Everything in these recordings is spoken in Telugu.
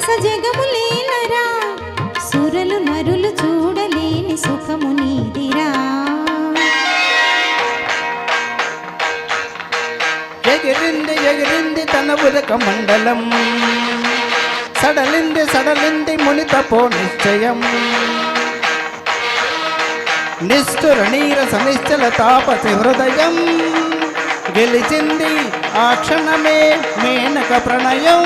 రస జగములేలరా సురలు నరులు చూడలేని సుఖము నీదిరా. ఎగిరింది ఎగిరింది తన ఉరక మండలం, సడలింది సడలింది మునితపో నిశ్చయం. నిష్ఠుర నీరస నిశ్చల తాపసి హృదయం, గెలిచింది ఆ క్షణమే మేనక ప్రణయం.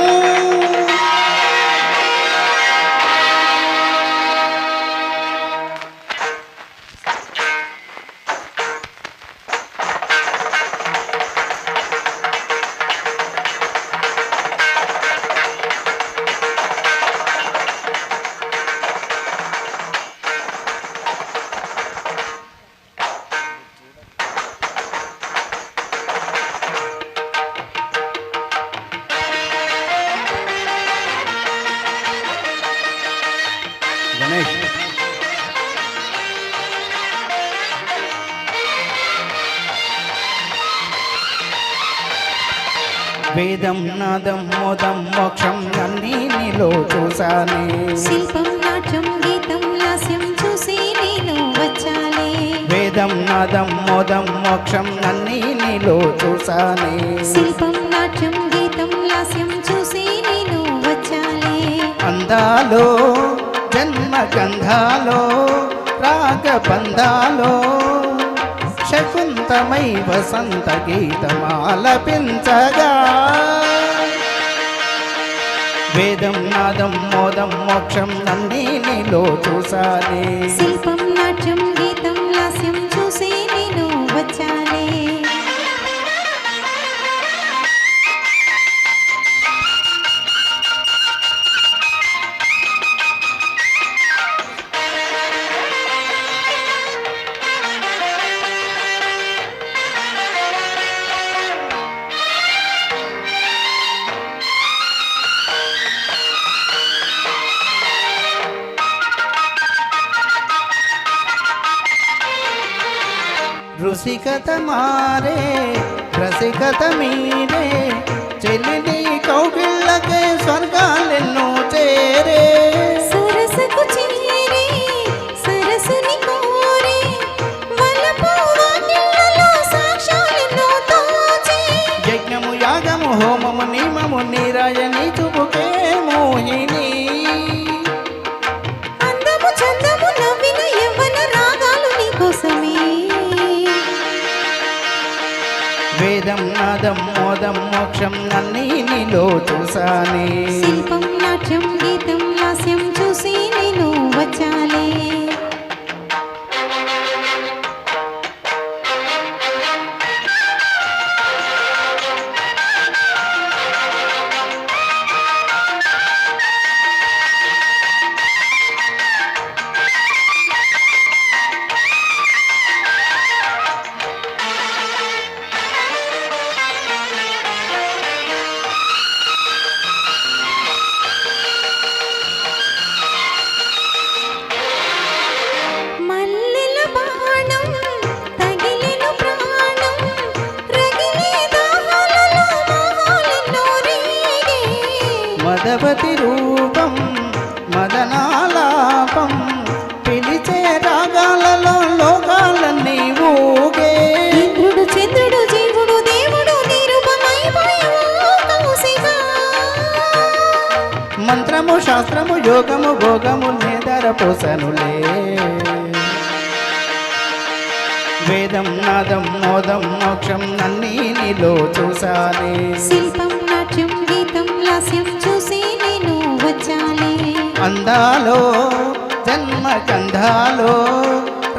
గణేష్ వేదం నాదం మోదం మోక్షం అన్నీ నీలో చూసానే. శిల్పం నాట్యం గీతం లాస్యం చూసి నేను వచ్చాలే. వేదం నాదం మోదం మోక్షం అన్నీ నీలో చూసానే. శిల్పం నాట్యం గీతం లాస్యం చూసి నేను వచ్చాలే. అందాలో జన్మ గంధాలో రాగబంధాలో శకుంతమై వసంత గీతమాలపించగా. వేదం నాదం మోదం మోక్షం అన్నీ నీలో చూసానే. శిల్పం నాట్యం గీతం లాస్యం చూసి నేను వచ్చాలే. రుసికత మారే రసికత మీరే, చెల్లిని కౌగిళ్ళకే స్వర్గాలెన్నో చేరే. సరసకు చేరే సరసుని కోరే, వలపు వాకిళ్ళలో సాక్ష్యాలెన్నో తోచే. యజ్ఞము యాగము హోమము నియమము నీరాయని చూపుకే మోహిని. అందము చందము నవ్విన యవ్వన రాగాలు నీకోసమే. వేదం నాదం మోదం మోక్షం అన్నీ నీలో చూసానే. శిల్పం నాట్యం గీతం లాస్యం చూసి నేను వచ్చాలే. మదవతి రూపం మదనాలాపం, పిలిచే రాగాలలో లోకాలన్నీ ఊగే. ఇంద్రుడు చంద్రుడు జీవుడు దేవుడు నిరూపమైపోయావు కౌశిగా. మంత్రము శాస్త్రము యోగము భోగము నేదర పోసనులే. వేదం నాదం మోదం మోక్షం అన్నీ నీలో చూసానే. శిల్పం నాట్యం గీతం లాస్యం చూసి నేను వచ్చాలే. అందాలో జన్మ గంధాలో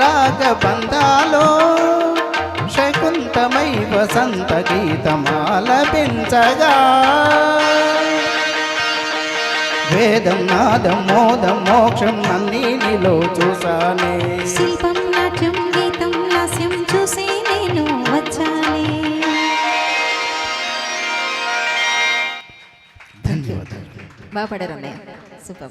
రాగబంధాలో శకుంతమై వసంత గీతమాలపించగా. వేదం నాదం మోదం మోక్షం అన్నీ నీలో చూసానే. శిల్పం నాట్యం గీతం లాస్యం చూసి నేను వచ్చాలే. ధన్యవాదాలు. బాగా పాడారు అన్నయ్య, సూపర్.